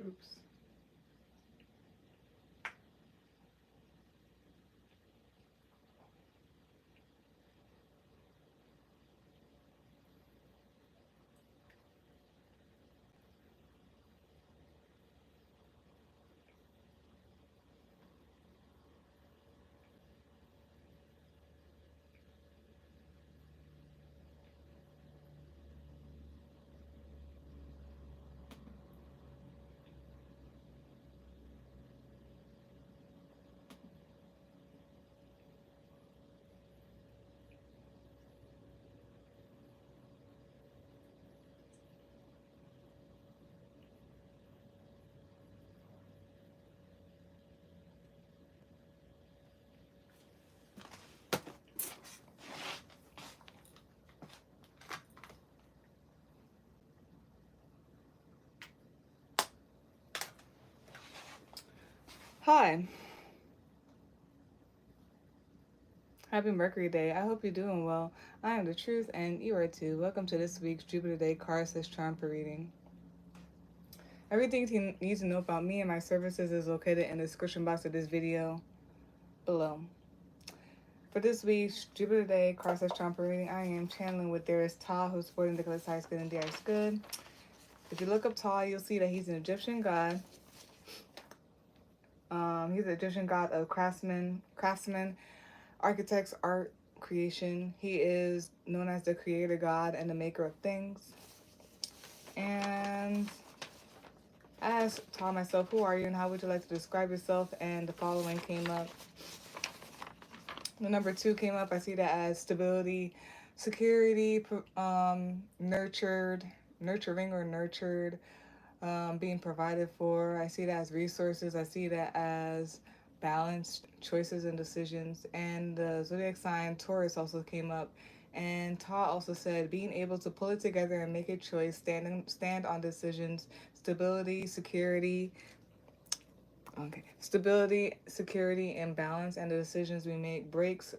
Oops. Hi. Happy Mercury Day. I hope you're doing well. I am the truth, and you are too. Welcome to this week's Jupiter Day Card/Trump reading. Everything you need to know about me and my services is located in the description box of this video below. For this week's Jupiter Day Card/Trump reading, I am channeling with there is Ta, who's sporting the colors highest good and dearest good. If you look up Ta, you'll see that he's an Egyptian god. He's an Egyptian god of craftsmen, architects, art, creation. He is known as the creator god and the maker of things. And I asked Ta myself, who are you and how would you like to describe yourself? And the following came up. The number 2 came up. I see that as stability, security, nurturing or nurtured, being provided for. I see that as resources. I see that as balanced choices and decisions. And the zodiac sign Taurus also came up. And Ta also said being able to pull it together and make a choice, stand on decisions, stability, security. Okay, stability, security, and balance, and the decisions we make breaks.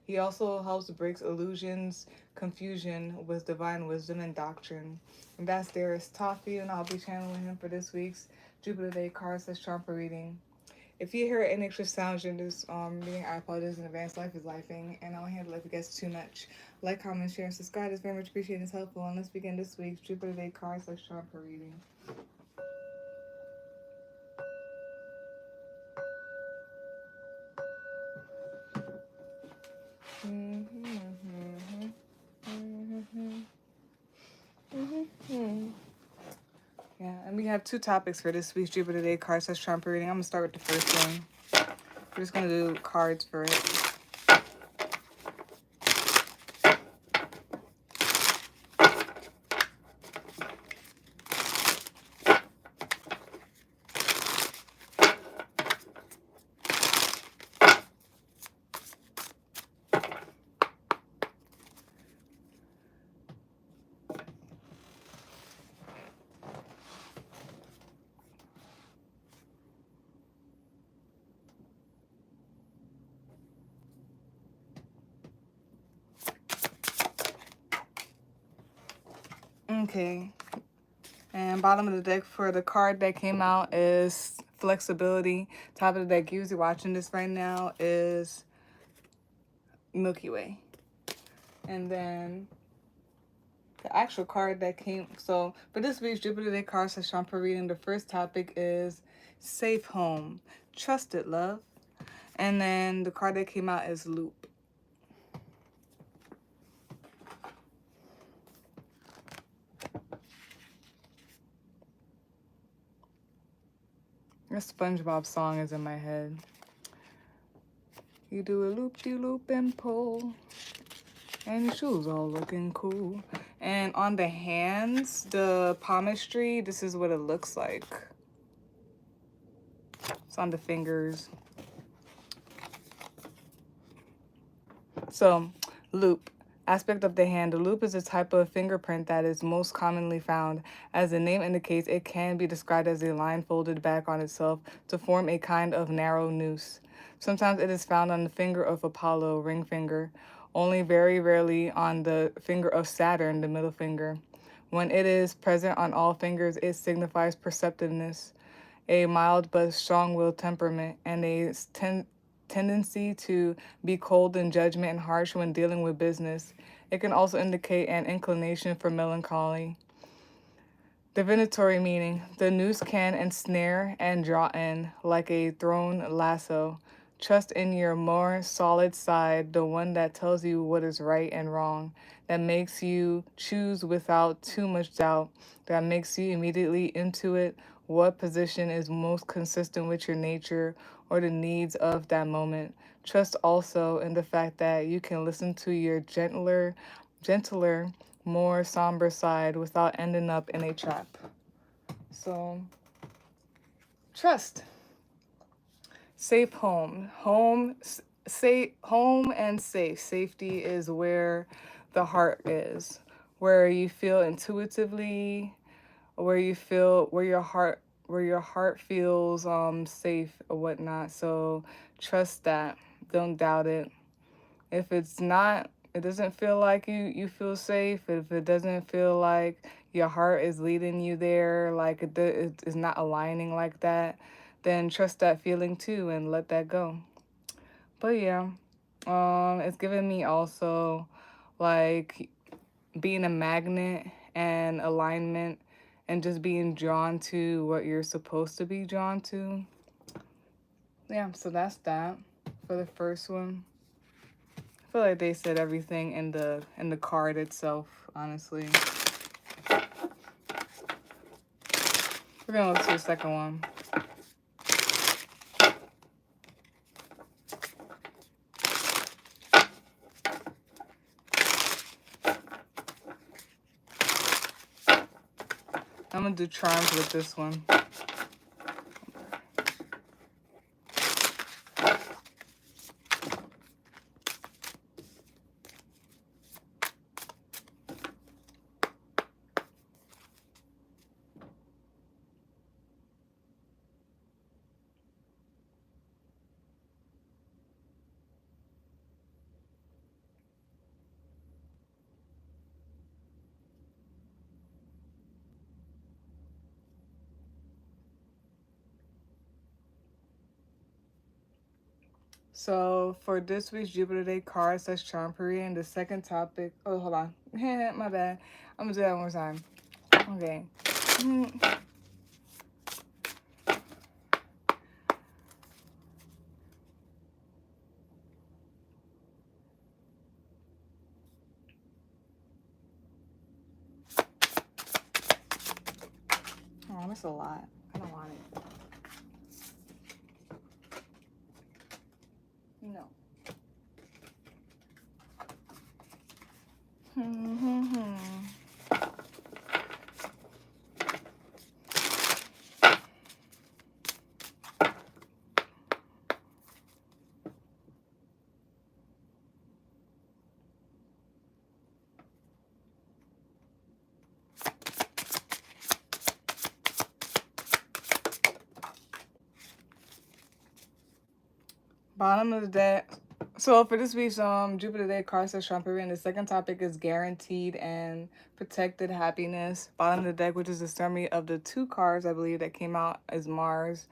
He also helps breaks illusions, confusion with divine wisdom and doctrine. And that's there is Toffee, and I'll be channeling him for this week's Jupiter Day Card/Trump reading. If you hear any extra sounds during this reading, I apologize in advance. Life is lifing, and I'll handle it if it gets too much. Like, comment, share, and subscribe. It's very much appreciated. It's helpful. And let's begin this week's Jupiter Day Card/Trump reading. Yeah, and we have 2 topics for this week's Jupiter Day Card/Trump reading. I'm going to start with the first one. We're just going to do cards for it. Okay. And bottom of the deck for the card that came out is flexibility. Top of the deck, usually watching this right now, is Milky Way. And then the actual card that came, so for this week's Jupiter Day Card/Trump reading, the first topic is safe home, trusted love. And then the card that came out is Loop. A SpongeBob song is in my head. You do a loop-de-loop and pull, and your shoes all looking cool. And on the hands, the palmistry, this is what it looks like. It's on the fingers. So, loop. Aspect of the hand. The loop is a type of fingerprint that is most commonly found. As the name indicates, it can be described as a line folded back on itself to form a kind of narrow noose. Sometimes it is found on the finger of Apollo, ring finger, only very rarely on the finger of Saturn, the middle finger. When it is present on all fingers, it signifies perceptiveness. a mild but strong-willed temperament, and a tendency to be cold in judgment and harsh when dealing with business. It can also indicate an inclination for melancholy. Divinatory meaning: the noose can ensnare and draw in, like a thrown lasso. Trust in your more solid side, the one that tells you what is right and wrong, that makes you choose without too much doubt, that makes you immediately intuit what position is most consistent with your nature or the needs of that moment. Trust also in the fact that you can listen to your gentler, more somber side without ending up in a trap. So, trust. Safe home. Safe home and safe. Safety is where the heart is, where you feel intuitively, where your heart feels safe or whatnot. So trust that. Don't doubt it. If it's not, it doesn't feel like you feel safe. If it doesn't feel like your heart is leading you there, like it is not aligning like that, then trust that feeling too and let that go. But yeah, it's giving me also like being a magnet and alignment and just being drawn to what you're supposed to be drawn to. Yeah, so that's that for the first one. I feel like they said everything in the card itself, honestly. We're gonna look to the second one. I'm gonna do charms with this one. So for this week's Jupiter Day card says Charmpery, and the second topic. Oh, hold on. My bad. I'm gonna do that one more time. Okay. Oh, that's a lot. I don't want it. No. Bottom of the deck. So for this week's Jupiter Day card says Championship, and the second topic is guaranteed and protected happiness. Bottom of the deck, which is the summary of the two cards I believe that came out, is Mars.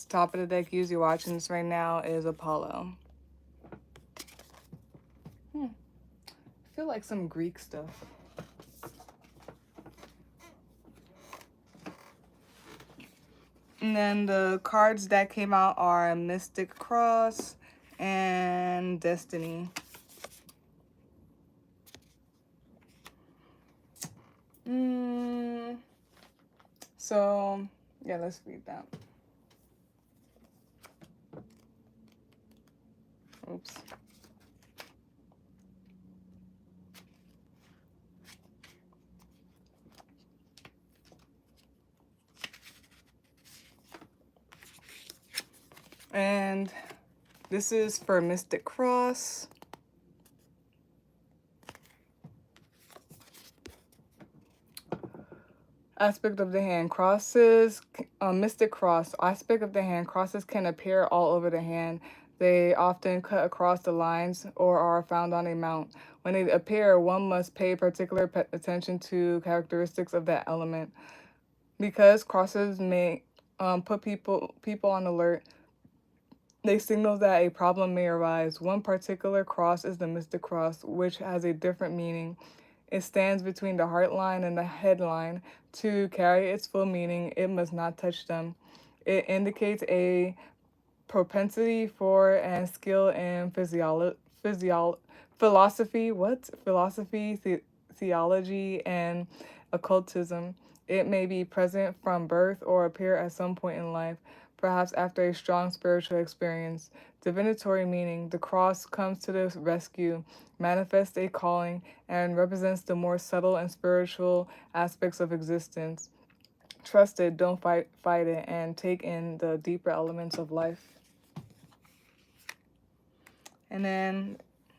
Top of the deck, usually watching this right now, is Apollo. I feel like some Greek stuff. And then the cards that came out are Mystic Cross and Destiny. So, yeah, let's read that. Oops. And this is for Mystic Cross. Aspect of the hand crosses, Mystic Cross. Aspect of the hand crosses can appear all over the hand. They often cut across the lines or are found on a mount. When they appear, one must pay particular attention to characteristics of that element. Because crosses may put people on alert. They signal that a problem may arise. One particular cross is the mystic cross, which has a different meaning. It stands between the heart line and the headline. To carry its full meaning, it must not touch them. It indicates a propensity for and skill in philosophy, theology, and occultism. It may be present from birth or appear at some point in life, perhaps after a strong spiritual experience. Divinatory meaning: the cross comes to the rescue, manifests a calling, and represents the more subtle and spiritual aspects of existence. Trust it, don't fight it, and take in the deeper elements of life. And then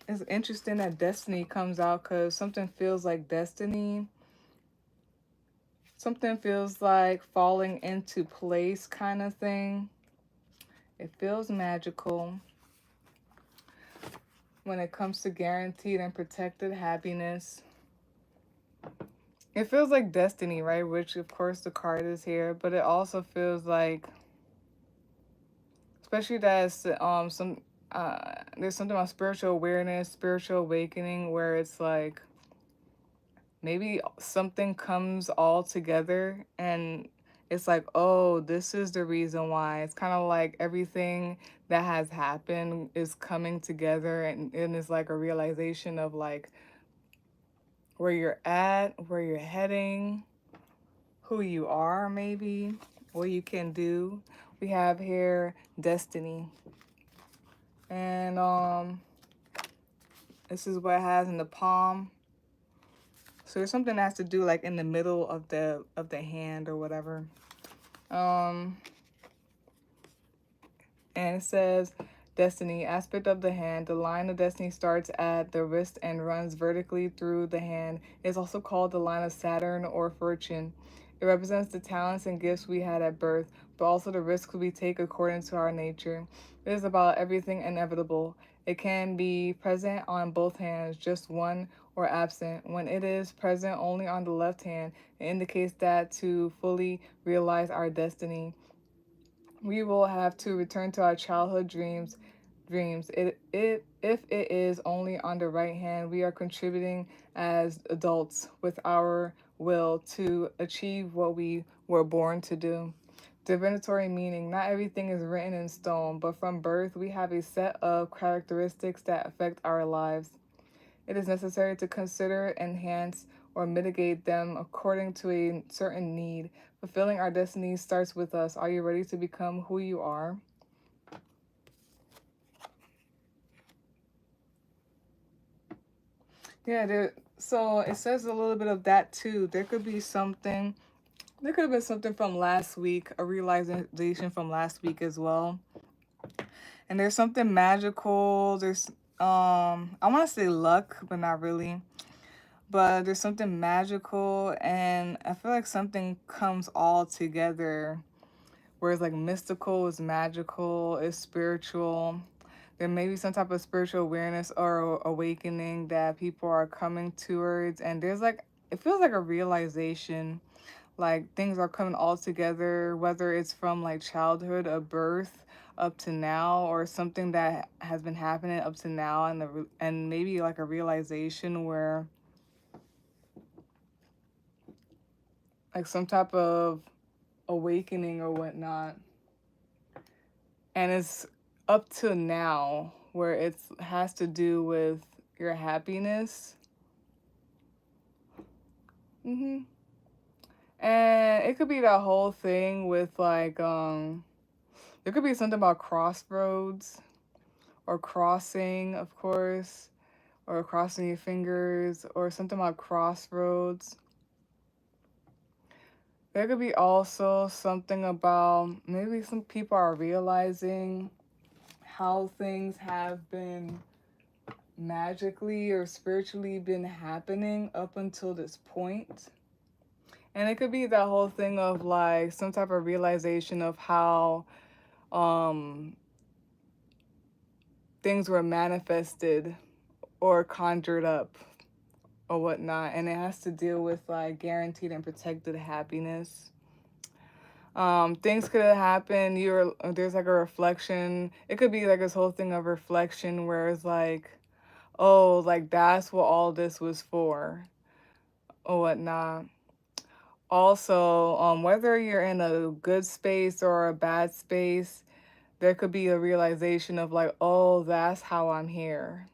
it's interesting that destiny comes out because something feels like destiny. Something feels like falling into place kind of thing. It feels magical when it comes to guaranteed and protected happiness. It feels like destiny, right? Which, of course, the card is here. But it also feels like, especially that it's, there's something about spiritual awareness, spiritual awakening, where it's like, maybe something comes all together and it's like, oh, this is the reason why. It's kind of like everything that has happened is coming together, and it's like a realization of like where you're at, where you're heading, who you are, maybe what you can do. We have here destiny. And this is what it has in the palm. So there's something that has to do like in the middle of the hand or whatever. And it says destiny, aspect of the hand. The line of destiny starts at the wrist and runs vertically through the hand. It's also called the line of Saturn or fortune. It represents the talents and gifts we had at birth, but also the risks we take according to our nature. It is about everything inevitable. It can be present on both hands, just one, or absent. When it is present only on the left hand, it indicates that to fully realize our destiny, we will have to return to our childhood dreams. If it is only on the right hand, we are contributing as adults with our will to achieve what we were born to do. Divinatory meaning: not everything is written in stone, but from birth we have a set of characteristics that affect our lives. It is necessary to consider, enhance, or mitigate them according to a certain need. Fulfilling our destiny starts with us. Are you ready to become who you are? Yeah, so it says a little bit of that too. There could be something, there could have been something from last week, a realization from last week as well. And there's something magical. There's I want to say luck, but not really. But there's something magical, and I feel like something comes all together. Whereas like mystical is magical, is spiritual. There may be some type of spiritual awareness or awakening that people are coming towards, and there's like, it feels like a realization, like things are coming all together, whether it's from like childhood, a birth, up to now, or something that has been happening up to now, and maybe like a realization where like some type of awakening or whatnot. And it's up to now where it has to do with your happiness. And it could be that whole thing with like there could be something about crossroads or crossing, of course, or crossing your fingers, or something about crossroads. There could be also something about maybe some people are realizing how things have been magically or spiritually been happening up until this point. And it could be that whole thing of like some type of realization of how things were manifested or conjured up or whatnot. And it has to deal with like guaranteed and protected happiness. Things could have happened. There's like a reflection. It could be like this whole thing of reflection where it's like, oh, like that's what all this was for or whatnot. Also, whether you're in a good space or a bad space, there could be a realization of like, oh, that's how I'm here.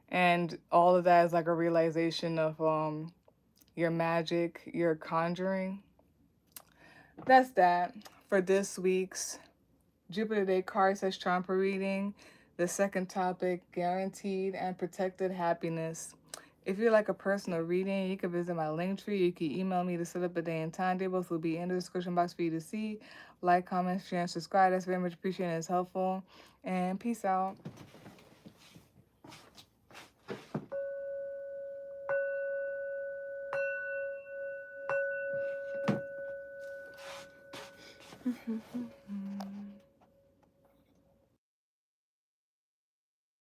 And all of that is like a realization of your magic, your conjuring. That's that for this week's Jupiter Day card says Champa reading. The second topic, guaranteed and protected happiness. If you like a personal reading, you can visit my link tree. You can email me to set up a day and time tables. Will be in the description box for you to see. Like, comment, share, and subscribe. That's very much appreciated and it's helpful. And peace out.